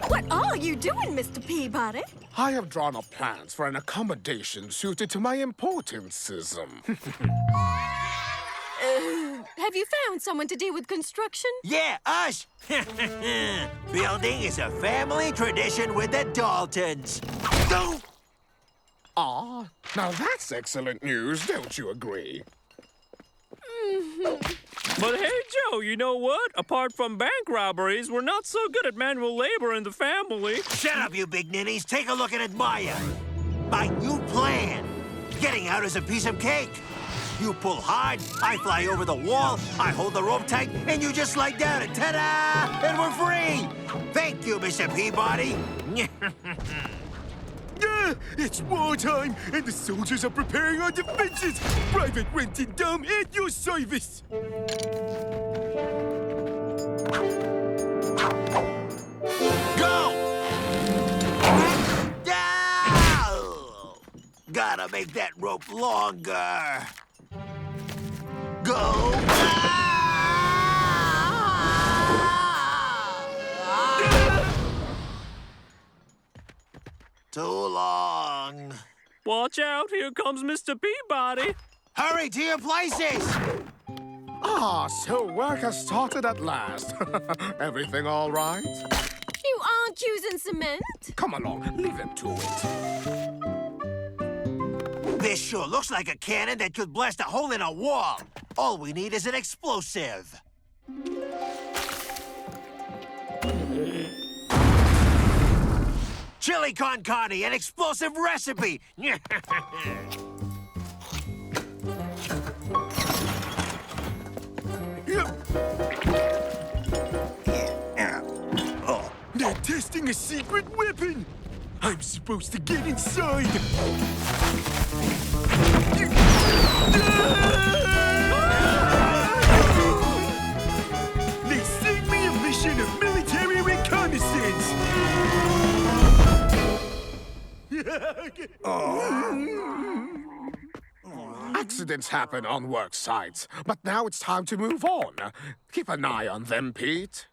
What are you doing, Mr. Peabody? I have drawn up plans for an accommodation suited to my importanceism. Have you found someone to deal with construction? Yeah, us! Building is a family tradition with the Daltons. Go! Ah, now that's excellent news, don't you agree? But hey, Joe, you know what? Apart from bank robberies, we're not so good at manual labor in the family. Shut up, you big ninnies. Take a look and admire. My new plan. Getting out is a piece of cake. You pull hard, I fly over the wall, I hold the rope tight, and you just slide down and ta-da! And we're free! Thank you, Mr. Peabody. It's wartime, and the soldiers are preparing our defenses. Private Renton Dome at your service. Go! Ah! Gotta make that rope longer. Go! Ah! Too long. Watch out, here comes Mr. Peabody. Hurry to your places! Ah, so work has started at last. Everything all right? You aren't using cement? Come along, leave him to it. This sure looks like a cannon that could blast a hole in a wall. All we need is an explosive. Chili con carne, an explosive recipe. They're testing a secret weapon. I'm supposed to get inside. They sent me a mission of military reconnaissance. Accidents happen on work sites, but now it's time to move on. Keep an eye on them, Pete.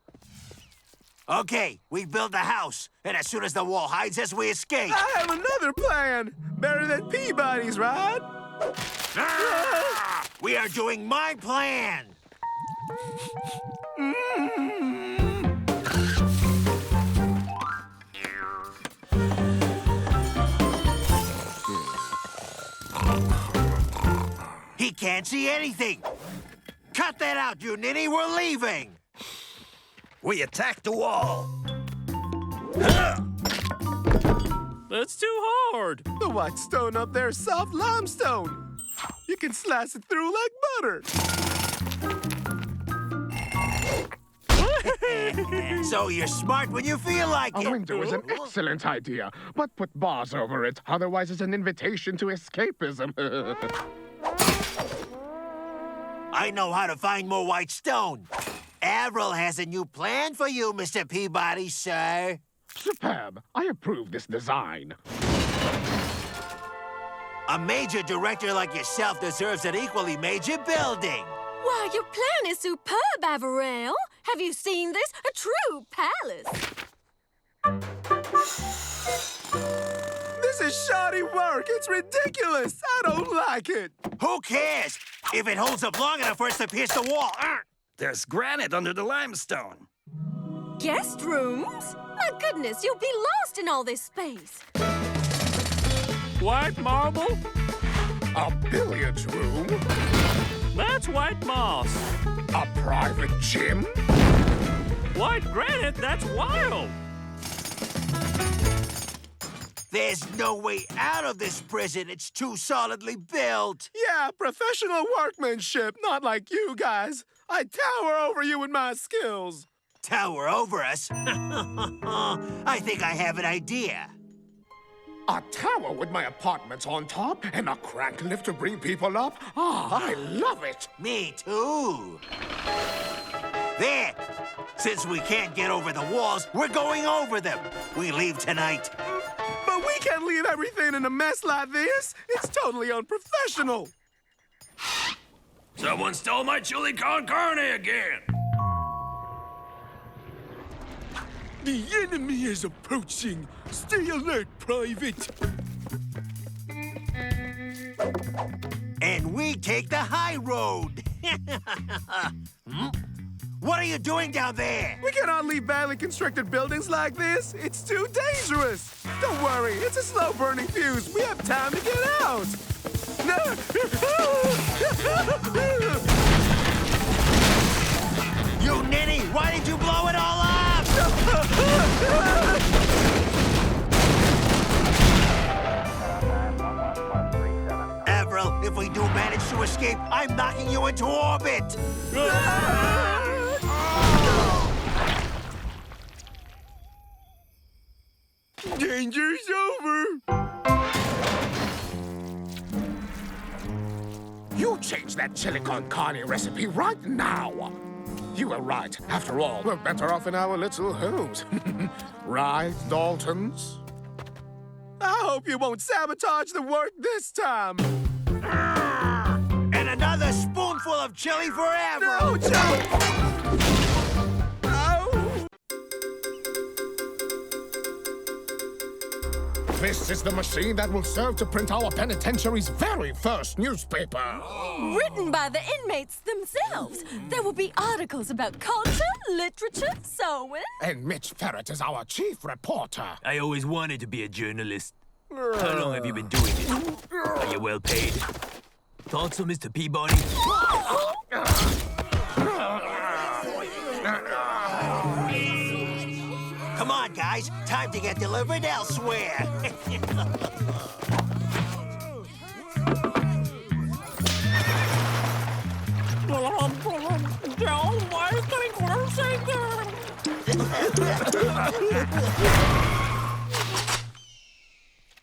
Okay, we build the house, and as soon as the wall hides us, we escape. I have another plan. Better than Peabody's, right? Ah! We are doing my plan. He can't see anything. Cut that out, you ninny. We're leaving. We attacked the wall. That's too hard. The white stone up there is soft limestone. You can slice it through like butter. So you're smart when you feel like A it. window is an excellent idea, but put bars over it. Otherwise, it's an invitation to escapism. I know how to find more white stone. Avril has a new plan for you, Mr. Peabody, sir. Superb. I approve this design. A major director like yourself deserves an equally major building. Why, your plan is superb, Averell. Have you seen this? A true palace. This is shoddy work. It's ridiculous. I don't like it. Who cares? If it holds up long enough for us to pierce the wall. There's granite under the limestone. Guest rooms? My goodness, you'll be lost in all this space. White marble? A billiards room? That's white moss. A private gym? White granite? That's wild. There's no way out of this prison. It's too solidly built. Yeah, professional workmanship, not like you guys. I tower over you with my skills. Tower over us? I think I have an idea. A tower with my apartments on top and a crank lift to bring people up? Ah, I love it. Me too. There. Since we can't get over the walls, we're going over them. We leave tonight. But we can't leave everything in a mess like this. It's totally unprofessional. Someone stole my chili con carne again. The enemy is approaching. Stay alert, Private. And we take the high road. What are you doing down there? We cannot leave badly constructed buildings like this. It's too dangerous. Don't worry, it's a slow-burning fuse. We have time to get out. You ninny, why did you blow it all up? Avril, if we do manage to escape, I'm knocking you into orbit. Danger's over. You change that chili con carne recipe right now. You were right. After all, we're better off in our little homes. Right, Daltons? I hope you won't sabotage the work this time. And another spoonful of chili for Avril. No, Joe! Ow! This is the machine that will serve to print our penitentiary's very first newspaper. Written by the inmates themselves. There will be articles about culture, literature, sewing. And Mitch Ferret is our chief reporter. I always wanted to be a journalist. How long have you been doing it? Are you well paid? Thought so, Mr. Peabody? Come on, guys. Time to get delivered elsewhere.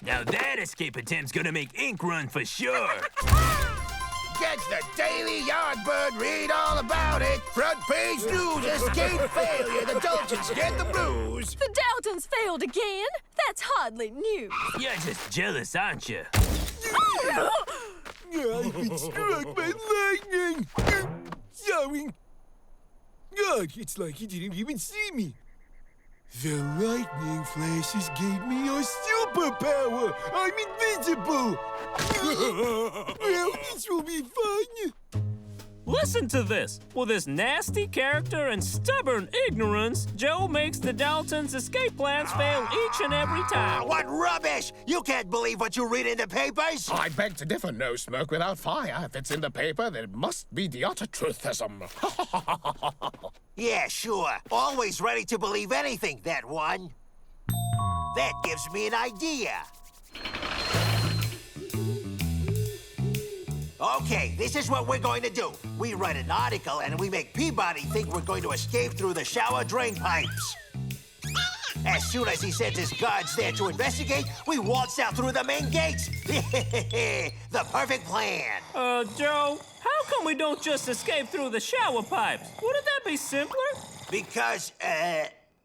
Now that escape attempt's gonna make ink run for sure. Get the Daily Yardbird, read all about it. Front page news, escape failure. The Daltons get the blues. The Daltons failed again? That's hardly news. You're just jealous, aren't you? I've been struck by lightning. Sorry. God, it's like he didn't even see me. The lightning flashes gave me a superpower. I'm invisible. Well, this will be fun. Listen to this. With his nasty character and stubborn ignorance, Joe makes the Daltons' escape plans fail each and every time. What rubbish! You can't believe what you read in the papers. I beg to differ. No smoke without fire. If it's in the paper, then it must be the utter truthism. Yeah, sure. Always ready to believe anything, that one. That gives me an idea. Okay, this is what we're going to do. We write an article and we make Peabody think we're going to escape through the shower drain pipes. As soon as he sends his guards there to investigate, we waltz out through the main gates. The perfect plan. Joe, how come we don't just escape through the shower pipes? Wouldn't that be simpler? Because,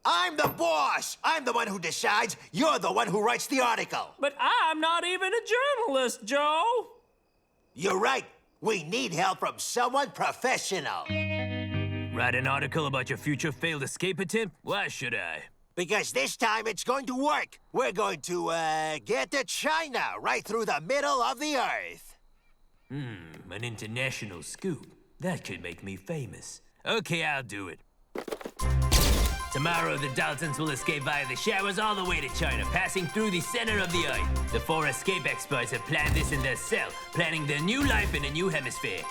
I'm the boss. I'm the one who decides. You're the one who writes the article. But I'm not even a journalist, Joe. You're right. We need help from someone professional. Write an article about your future failed escape attempt? Why should I? Because this time it's going to work. We're going to, get to China, right through the middle of the earth. An international scoop. That could make me famous. Okay, I'll do it. Tomorrow, the Daltons will escape via the showers all the way to China, passing through the center of the earth. The 4 escape experts have planned this in their cell, planning their new life in a new hemisphere.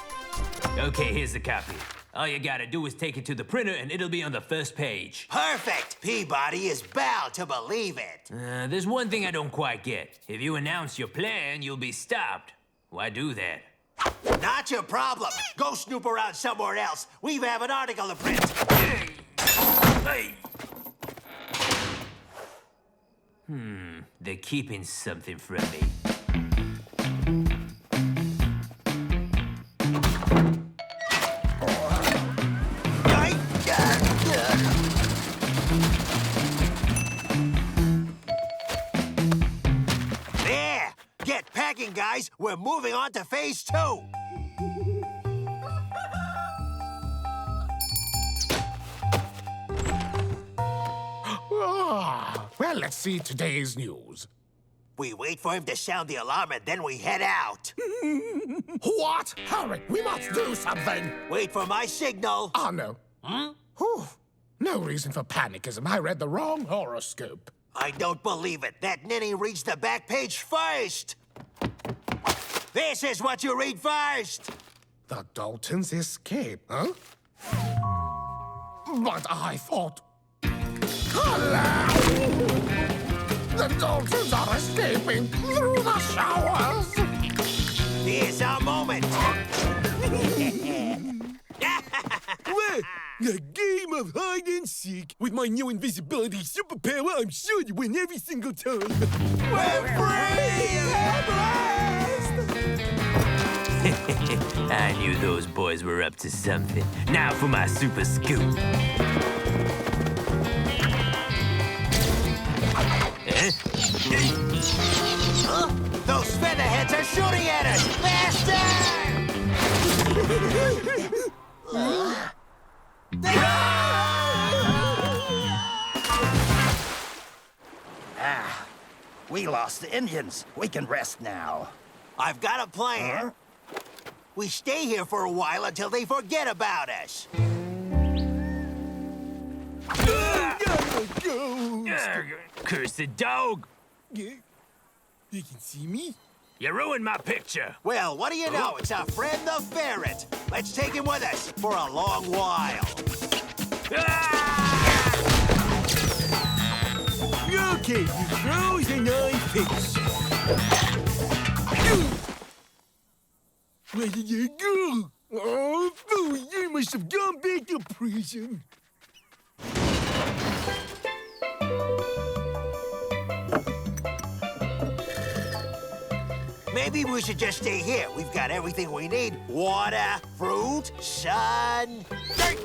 Okay, here's the copy. All you gotta do is take it to the printer and it'll be on the first page. Perfect. Peabody is bound to believe it. There's one thing I don't quite get. If you announce your plan, you'll be stopped. Why do that? Not your problem. Go snoop around somewhere else. We have an article to print. Hey! They're keeping something from me. There! Get packing, guys. We're moving on to phase 2. Well, let's see today's news. We wait for him to sound the alarm and then we head out. What? Hurry, we must do something. Wait for my signal. Oh, no. Whew. No reason for panicism. I read the wrong horoscope. I don't believe it. That ninny reads the back page first. This is what you read first. The Daltons escape, huh? But I thought... Hello! The Daltons are escaping through the showers! Here's our moment. What? A game of hide and seek. With my new invisibility superpower, I'm sure you win every single time. We're free at last! I knew those boys were up to something. Now for my super scoop. Huh? Those featherheads are shooting at us! Faster! We lost the Indians. We can rest now. I've got a plan. We stay here for a while until they forget about us. Curse the dog! Yeah. You can see me? You ruined my picture. Well, what do you know? It's our friend the ferret. Let's take him with us for a long while. Okay, you throws and I pitch. Where did you go? Oh, fool, you must have gone back to prison. Maybe we should just stay here. We've got everything we need. Water, fruit, sun.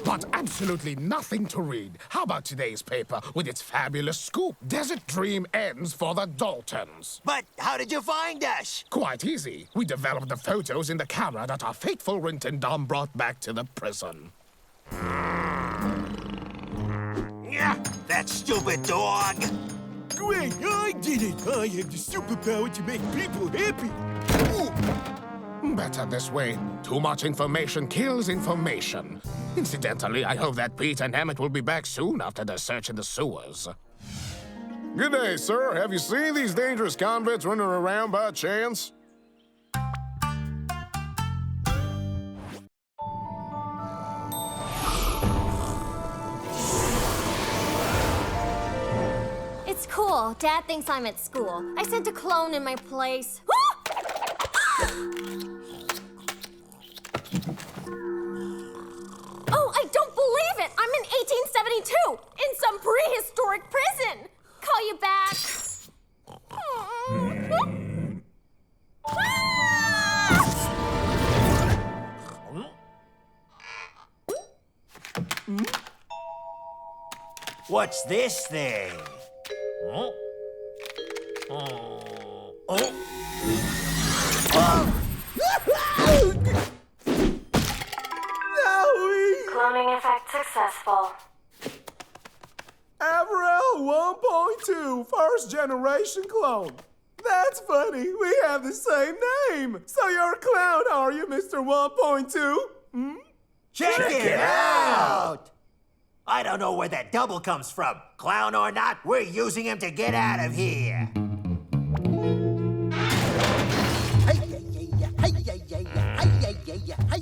But absolutely nothing to read. How about today's paper with its fabulous scoop? Desert Dream ends for the Daltons. But how did you find us? Quite easy. We developed the photos in the camera that our fateful Rintendam brought back to the prison. Yeah, that stupid dog. Great, I did it. I have the superpower to make people happy. Ooh. Better this way. Too much information kills information. Incidentally, I hope that Pete and Emmett will be back soon after their search in the sewers. Good day, sir. Have you seen these dangerous convicts running around by chance? It's cool. Dad thinks I'm at school. I sent a clone in my place. Oh, I don't believe it! I'm in 1872, in some prehistoric prison. Call you back. What's this thing? Cloning effect successful. Avril 1.2, first generation clone. That's funny, we have the same name. So you're a clown, are you, Mr. 1.2? Check it out! I don't know where that double comes from. Clown or not, we're using him to get out of here.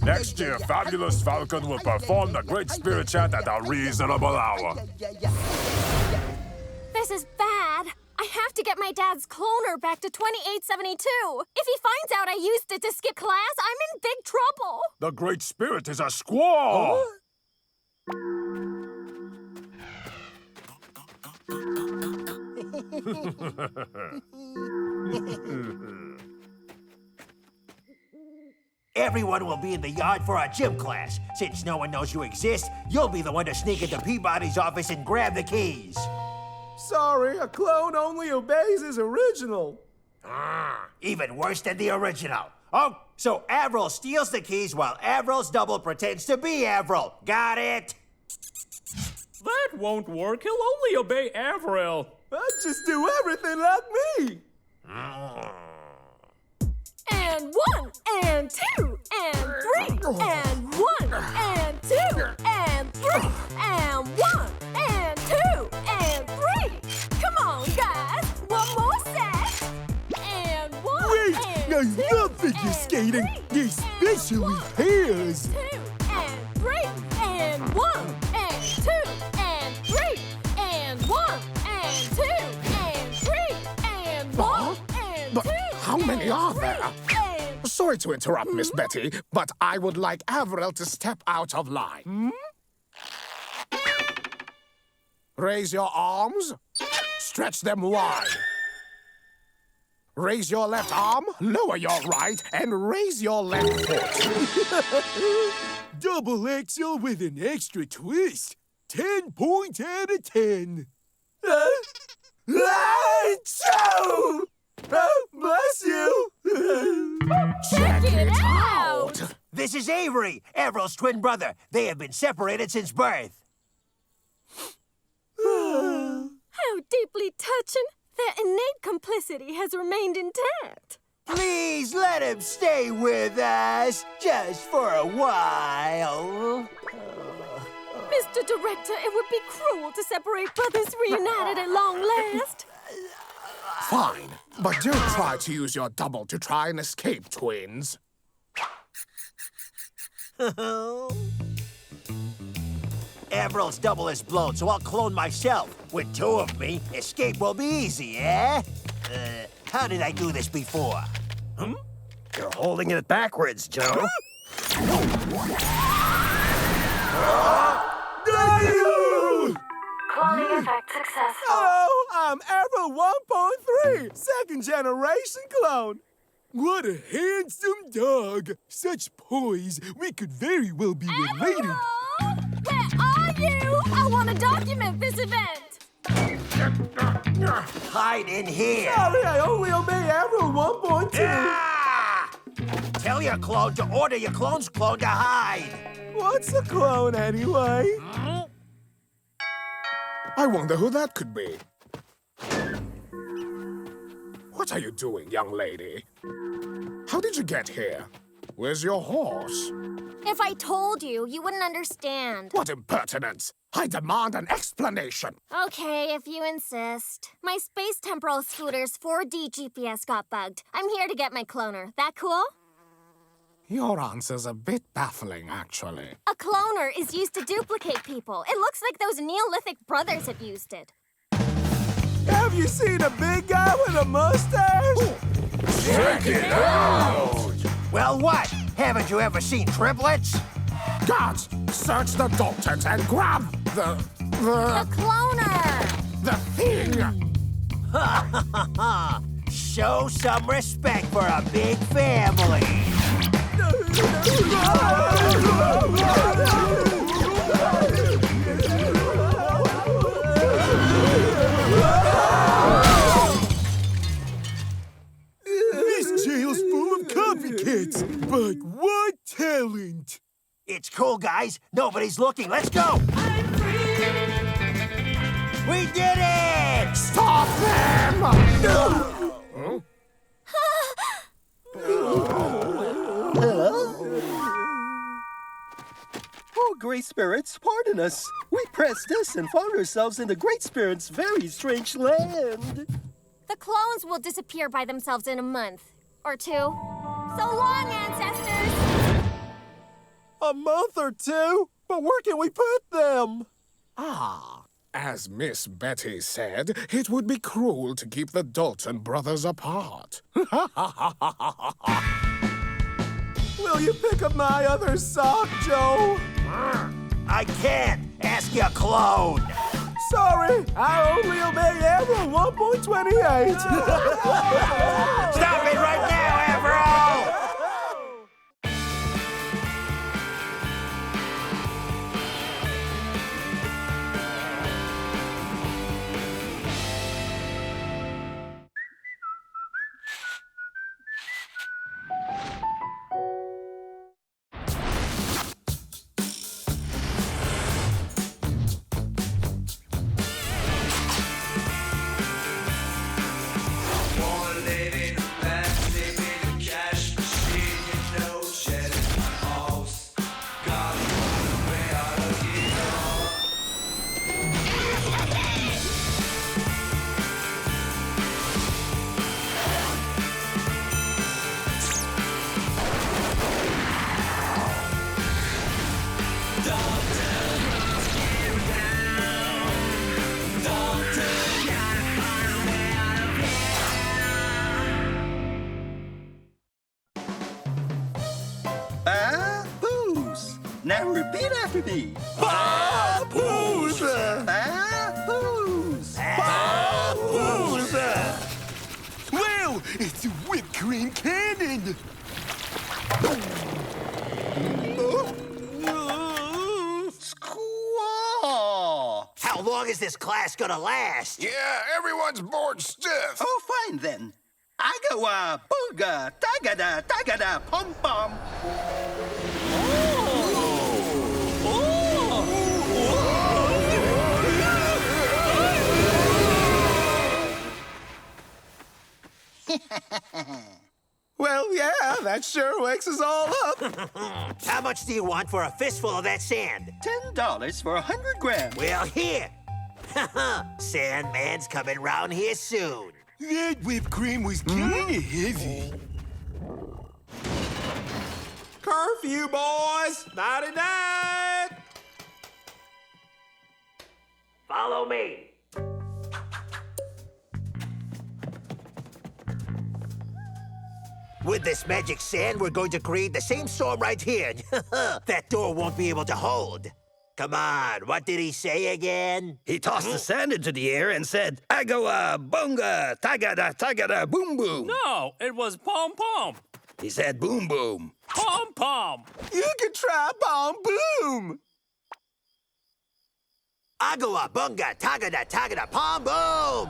Next year, Fabulous Falcon will perform the Great Spirit Chant at a reasonable hour. This is bad. I have to get my dad's cloner back to 2872. If he finds out I used it to skip class, I'm in big trouble. The Great Spirit is a squaw! Everyone will be in the yard for our gym class. Since no one knows you exist, you'll be the one to sneak into Peabody's office and grab the keys. Sorry, a clone only obeys his original. Even worse than the original. Oh, so Avril steals the keys while Avril's double pretends to be Avril. Got it? That won't work. He'll only obey Avril. I just do everything like me. And 1, and 2, and 3, and 1, and 2, and 3, and 1, and 2, and 3. Come on, guys. One more set. And 1, Wait, and I 2, love figure and skating, 3, especially and pairs. 2, and 3, and 1, and 2, and 3, and 1, and 2, and 3, and 1, and 2. But how many are there? Sorry to interrupt, Miss Betty, but I would like Avril to step out of line. Raise your arms. Stretch them wide. Raise your left arm, lower your right, and raise your left foot. Double XL with an extra twist. 10 points out of 10. Achoo! Oh, bless you. Check it out! This is Avery, Avril's twin brother. They have been separated since birth. How deeply touching. Their innate complicity has remained intact. Please let him stay with us, just for a while. Mr. Director, it would be cruel to separate brothers reunited at long last. Fine, but don't try to use your double to try and escape, twins. Avril's double is blown, so I'll clone myself. With 2 of me, escape will be easy, eh? How did I do this before? You're holding it backwards, Joe. Cloning effect successful. Hello, I'm Avril 1.3, second generation clone. What a handsome dog. Such poise, we could very well be related. Hello? Where are you? I want to document this event. Hide in here. Sorry, I only obey Avril 1.2. Ah! Tell your clone to order your clone's clone to hide. What's a clone anyway? I wonder who that could be. What are you doing, young lady? How did you get here? Where's your horse? If I told you, you wouldn't understand. What impertinence! I demand an explanation. Okay, if you insist. My space temporal scooter's 4D GPS got bugged. I'm here to get my cloner. That cool? Your answer's a bit baffling, actually. A cloner is used to duplicate people. It looks like those Neolithic brothers have used it. Have you seen a big guy with a mustache? Check it out! Well, what? Haven't you ever seen triplets? Guards, search the Daltons and grab The cloner! the thing! Show some respect for a big family. This jail's full of copycats, but what talent! It's cool, guys. Nobody's looking. Let's go. We did it! Stop them! Oh, Great Spirits, pardon us. We pressed this and found ourselves in the Great Spirits' very strange land. The clones will disappear by themselves in a month. Or 2. So long, ancestors! A month or 2? But where can we put them? As Miss Betty said, it would be cruel to keep the Dalton brothers apart. Will you pick up my other sock, Joe? I can't. Ask your clone. Sorry, I only obey Avril 1.28. Stop it right now, Avril! Repeat after me. Papoose! Papoose! Papoose! Well, it's a whipped cream cannon. Squaw! How long is this class gonna last? Yeah, everyone's bored stiff. Oh, fine then. Agawa, booga, tagada, tagada, pom pom. Well, yeah, that sure wakes us all up. How much do you want for a fistful of that sand? $10 for 100 grams. Well, here. Sandman's coming round here soon. That whipped cream was kinda heavy. Curfew, boys. Nighty-night. Follow me. With this magic sand, we're going to create the same storm right here. That door won't be able to hold. Come on, what did he say again? He tossed the sand into the air and said, Agawa, bunga, tagada, tagada, boom, boom. No, it was pom pom. He said boom, boom. Pom pom. You can try Bomb Boom. Agawa, bunga, tagada, tagada, palm boom!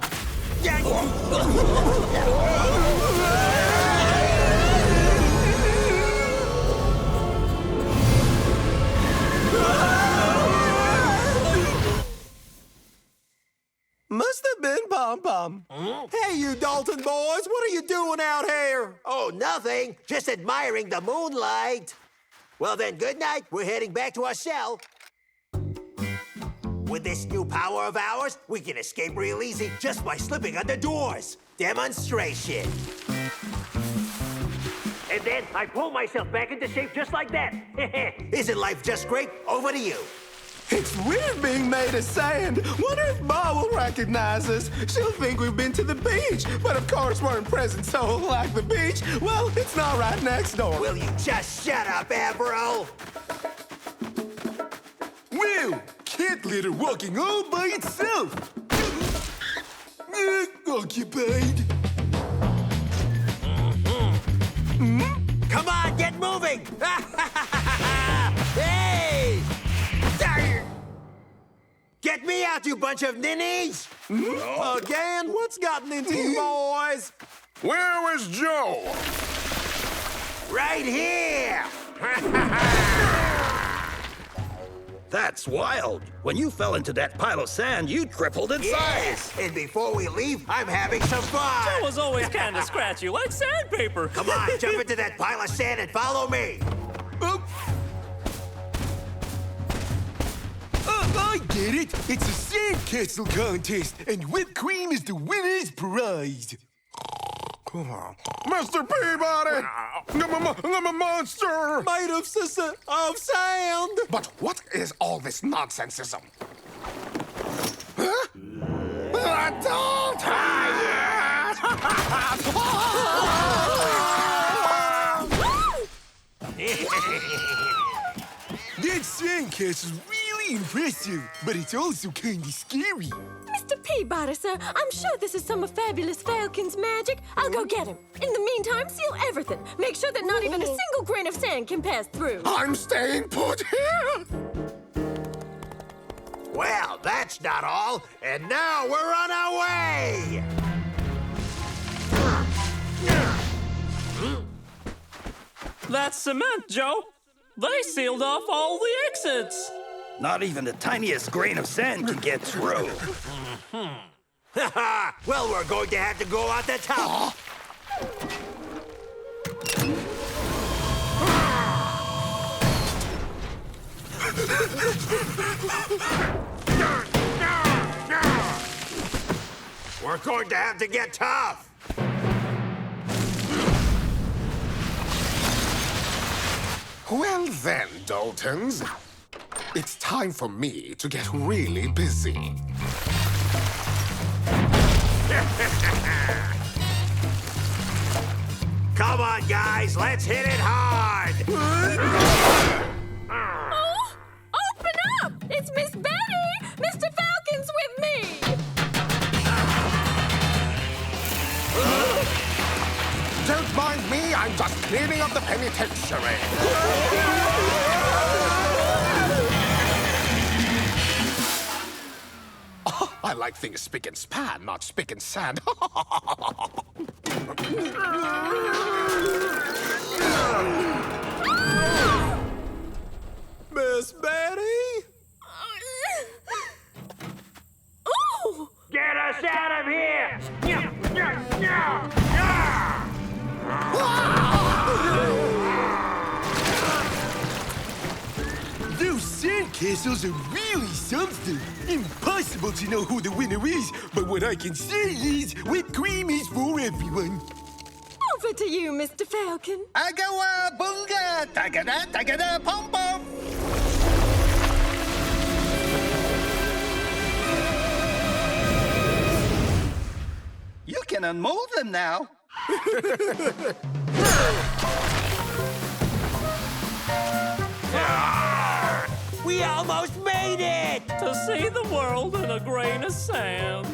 Must have been Pom Pom. Hey, you Dalton boys, what are you doing out here? Oh, nothing. Just admiring the moonlight. Well then, good night. We're heading back to our cell. With this new power of ours, we can escape real easy just by slipping under doors. Demonstration. And then I pull myself back into shape just like that. Isn't life just great? Over to you. It's weird being made of sand. Wonder if Ma will recognize us. She'll think we've been to the beach. But of course we're in present soul like the beach. Well, it's not right next door. Will you just shut up, Avro? Well, cat litter walking all by itself. Occupied. Come on, get moving! Hey! Get me out, you bunch of ninnies! Again? What's gotten into you boys? Where was Joe? Right here! That's wild. When you fell into that pile of sand, you tripled in Yes! And before we leave, I'm having some fun! Joe was always kind of scratchy, like sandpaper. Come on, jump into that pile of sand and follow me! I get it. It's a sandcastle contest, and whipped cream is the winner's prize. Mr. Peabody! I'm a monster! Made of sand. But what is all this nonsensism? Huh? That sandcastle's really impressive, but it's also kind of scary. Mr. Peabody, sir, I'm sure this is some of Fabulous Falcon's magic. I'll go get him. In the meantime, seal everything. Make sure that not even a single grain of sand can pass through. I'm staying put here! Well, that's not all. And now we're on our way! That's cement, Joe. They sealed off all the exits. Not even the tiniest grain of sand can get through. Well, we're going to have to go out the top. We're going to have to get tough. Well then, Daltons. It's time for me to get really busy. Come on, guys, let's hit it hard! Oh, I'm just cleaning up the penitentiary. Oh, I like things spick and span, not spick and sand. Miss Betty? Oh! Get us out of here! Those sandcastles are really something. Impossible to know who the winner is, but what I can say is whipped cream is for everyone. Over to you, Mr. Falcon. I go, bunga, tagada, pom pom. You can unmold them now. We almost made it! To see the world in a grain of sand.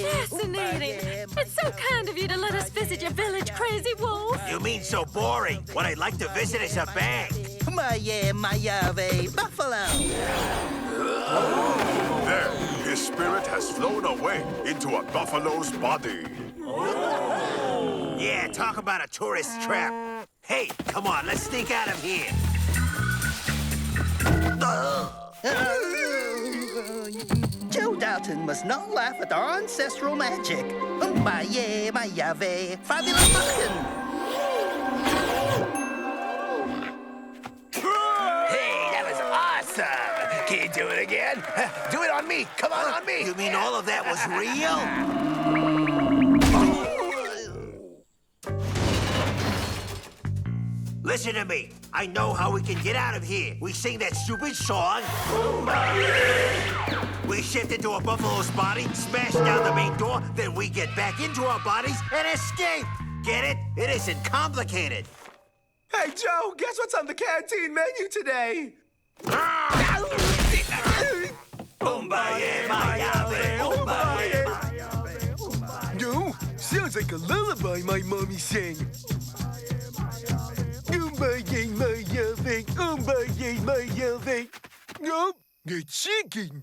Fascinating. It's so kind of you to let us visit your village, Crazy Wolf. You mean so boring? What I'd like to visit is a bank. Buffalo. There, his spirit has flown away into a buffalo's body. Yeah, talk about a tourist trap. Hey, come on, let's sneak out of here. Joe Dalton must not laugh at our ancestral magic. Fabulous pumpkin. Hey, that was awesome. Can you do it again? Do it on me. Come on me. You mean all of that was real? Listen to me. I know how we can get out of here. We sing that stupid song. We shift into a buffalo's body, smash down the main door, then we get back into our bodies and escape. Get it? It isn't complicated. Hey, Joe, guess what's on the canteen menu today? No, sounds like a lullaby my mommy sang. No, the chicken.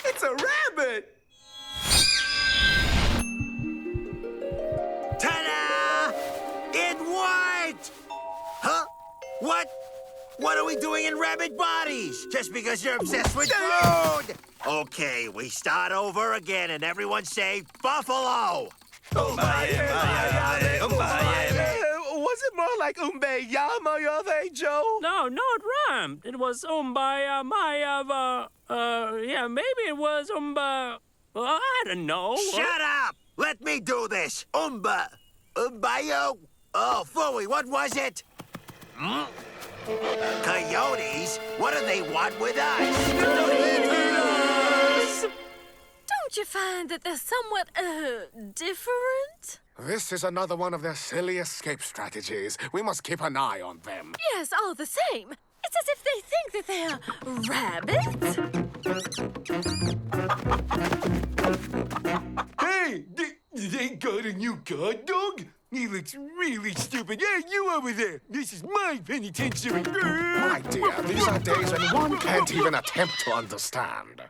It's a rabbit! Ta-da! It worked! Huh? What? What are we doing in rabbit bodies? Just because you're obsessed with food? Okay, we start over again and everyone say Buffalo! Was it more like Umbe-ya-ma-ya-ve, Joe? No, it rhymed. It was yeah, maybe it was I don't know. Shut up! Let me do this. Umbayo. Oh, Phooey, what was it? Coyotes? What do they want with us? Don't you find that they're somewhat, different? This is another one of their silly escape strategies. We must keep an eye on them. Yes, all the same. It's as if they think that they're rabbits. Hey, they got a new guard dog? He looks really stupid. Hey, you over there. This is my penitentiary. My dear, these are days when one can't even attempt to understand.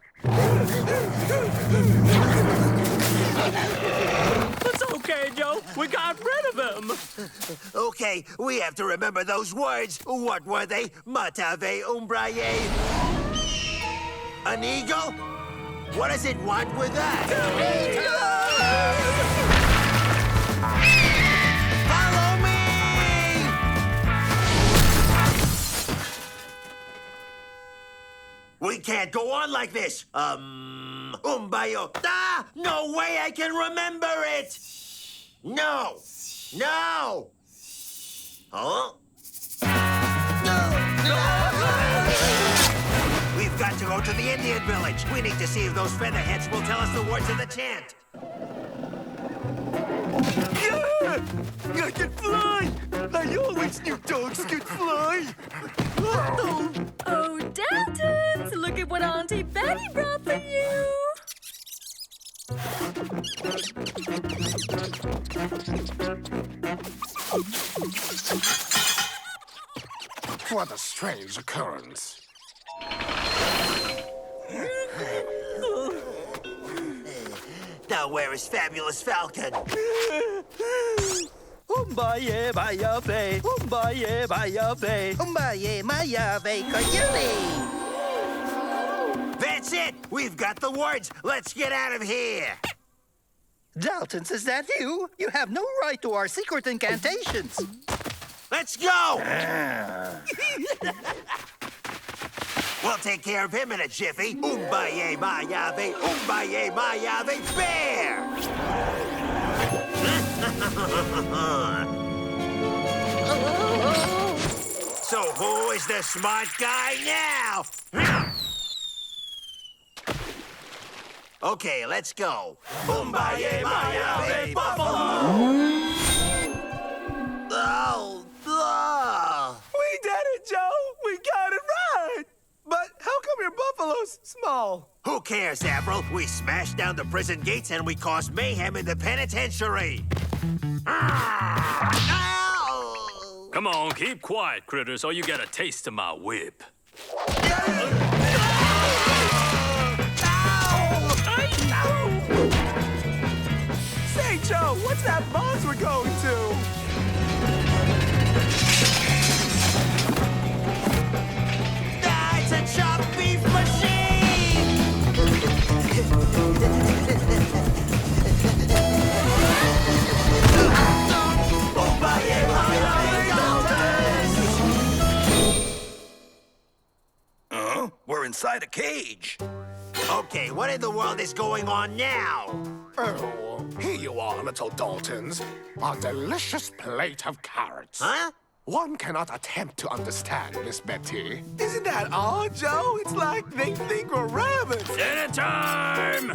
It's okay, Joe. We got rid of him. Okay, we have to remember those words. What were they? Matave umbraye. An eagle? What does it want with us? Follow me! We can't go on like this. Umbayo. Ah! No way I can remember it! No! No! Huh? We've got to go to the Indian village. We need to see if those featherheads will tell us the words of the chant. Yeah! I can fly! I always Snoop Dogg's good fly. Oh, Daltons, look at what Auntie Betty brought for you. What a strange occurrence. Now where is Fabulous Falcon? Umbaye mayave, umbaye mayave, umbaye mayave, koyuli. That's it! We've got the words! Let's get out of here! Daltons, is that you? You have no right to our secret incantations. Let's go! We'll take care of him in a jiffy. Umbaye mayave, bear! So who is the smart guy now? Okay, let's go. Umbaye mayave, buffalo! We did it, Joe! We got it right! But how come your buffalo's small? Who cares, April? We smashed down the prison gates and we caused mayhem in the penitentiary. Ow! Come on, keep quiet, critters, or you get a taste of my whip. Say, Joe, what's that buzz we're going to? It's a chopped beef machine! We're inside a cage. Okay, what in the world is going on now? Oh, here you are, little Daltons. A delicious plate of carrots. Huh? One cannot attempt to understand, Miss Betty. Isn't that odd, Joe? It's like they think we're rabbits. Dinner time!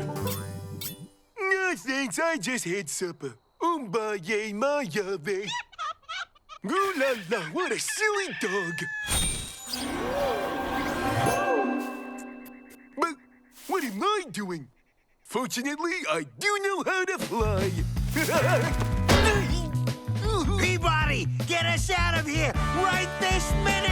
No, thanks. I just had supper. Umbaye mayave. Ooh la la, what a silly dog. But what am I doing? Fortunately, I do know how to fly. Peabody, get us out of here right this minute!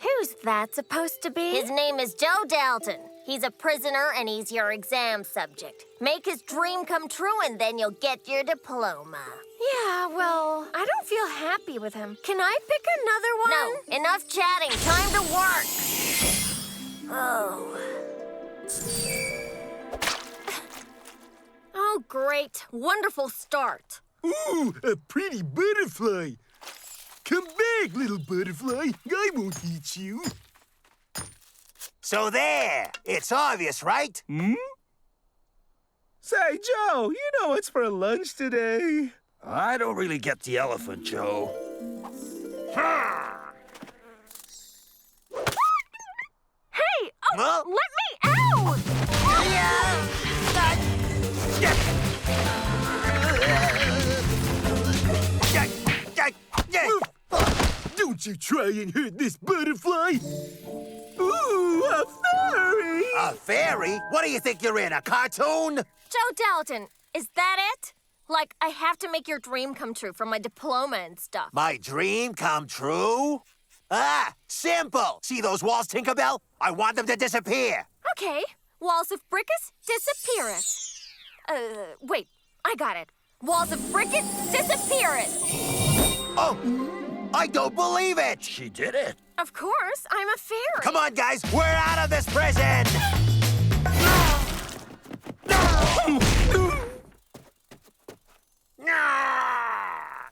Who's that supposed to be? His name is Joe Dalton. He's a prisoner and he's your exam subject. Make his dream come true and then you'll get your diploma. Yeah, well, I don't feel happy with him. Can I pick another one? No, enough chatting. Time to work. Oh. Oh, great. Wonderful start. Ooh, a pretty butterfly. Come back, little butterfly. I won't eat you. So there, it's obvious, right? Say, Joe, you know what's for lunch today? I don't really get the elephant, Joe. Hey! Oh, Huh? let me out! Don't you try and hurt this butterfly. Ooh, a fairy! A fairy? What do you think you're in, a cartoon? Joe Dalton, is that it? Like, I have to make your dream come true for my diploma and stuff. My dream come true? Ah, simple. See those walls, Tinkerbell? I want them to disappear. Okay. Walls of brickus, disappeareth. Wait. I got it. Walls of brickus, disappeareth. Oh, I don't believe it. She did it. Of course, I'm a fairy. Come on, guys. We're out of this prison.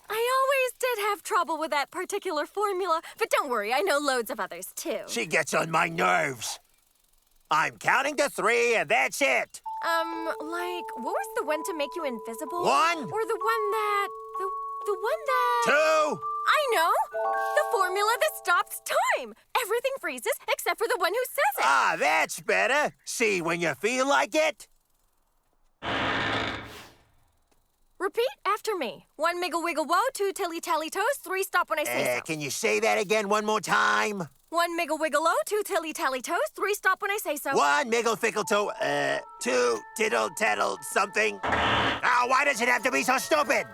I always did have trouble with that particular formula, but don't worry, I know loads of others, too. She gets on my nerves. I'm counting to 3, and that's it. Like, what was the one to make you invisible? 1. Or the one that... The one that... 2. I know! The formula this stops time. Everything freezes except for the one who says it. Ah, that's better. See when you feel like it. Repeat after me. 1 miggle wiggle woe, 2 tilly tally toes, 3 stop when I say so. Can you say that again one more time? 1 miggle wiggle low, 2 tilly tally toes, 3 stop when I say so. 1 miggle fickle toe, 2 tiddle tattle something. Now, why does it have to be so stupid?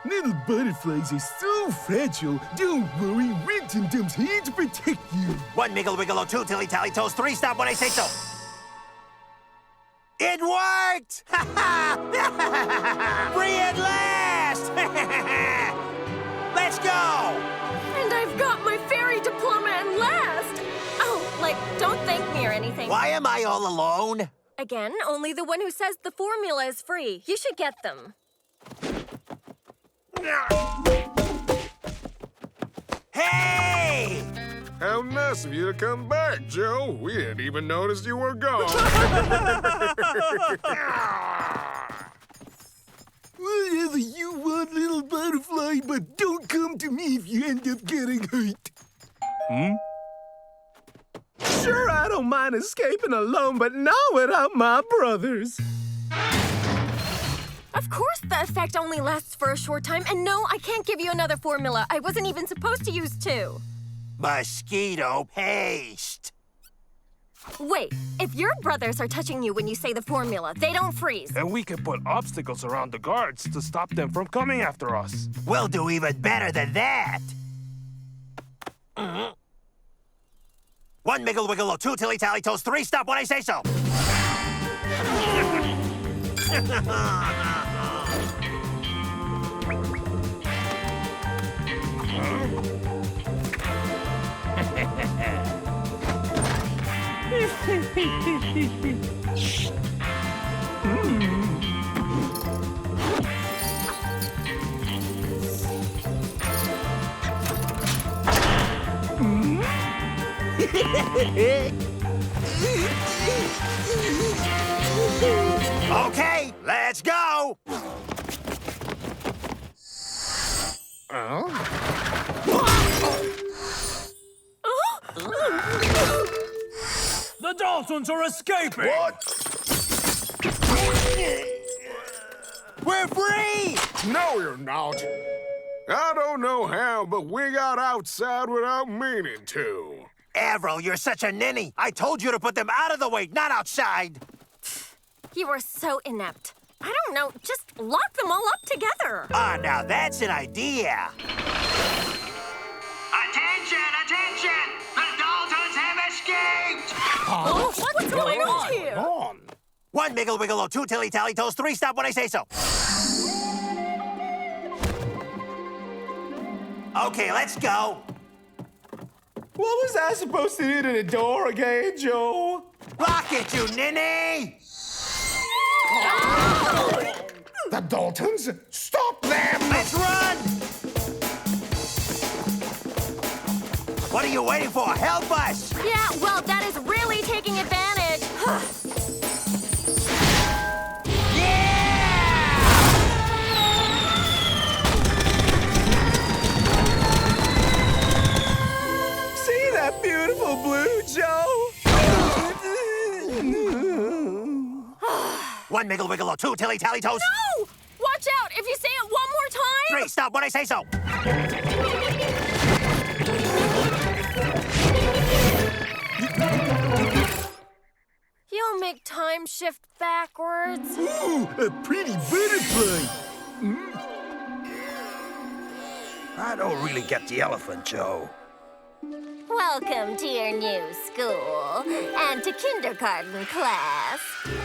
Little butterflies are so fragile. Don't worry, Renton Dump's here to protect you. 1 miggle wiggle low, 2 tilly tally toes, 3 stop when I say so. It worked! Free at last! Let's go! And I've got my fairy diploma at last! Oh, like, don't thank me or anything. Why am I all alone? Again, only the one who says the formula is free. You should get them. Hey! How nice of you to come back, Joe. We hadn't even noticed you were gone. Whatever you want, little butterfly, but don't come to me if you end up getting hurt. Sure, I don't mind escaping alone, but not without my brothers. Of course the effect only lasts for a short time, and no, I can't give you another formula. I wasn't even supposed to use 2. Mosquito paste. Wait, if your brothers are touching you when you say the formula, they don't freeze. And we can put obstacles around the guards to stop them from coming after us. We'll do even better than that. 1 miggle wiggle, 2 tilly tally toes, 3 stop when I say so. Okay, let's go. The Daltons are escaping! What? We're free! No, you're not. I don't know how, but we got outside without meaning to. Avril, you're such a ninny. I told you to put them out of the way, not outside. You are so inept. I don't know, just lock them all up together. Ah, now that's an idea. Attention, attention! The Daltons have escaped! Oh, what's going on here? 1 miggle wiggle, 2 tilly tally toes, 3 stop when I say so. Okay, let's go. What was I supposed to do to the door again, Joe? Lock it, you ninny! The Daltons? Stop them! Let's run! What are you waiting for? Help us! Yeah, well, that is really taking advantage. See that beautiful blue, Joe? 1 miggle wiggle, 2 tilly tally toes. No! Watch out! If you say it one more time... 3 stop when I say so. You'll make time shift backwards. Ooh, a pretty butterfly. I don't really get the elephant, Joe. Welcome to your new school and to kindergarten class.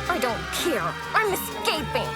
I don't care. I'm escaping.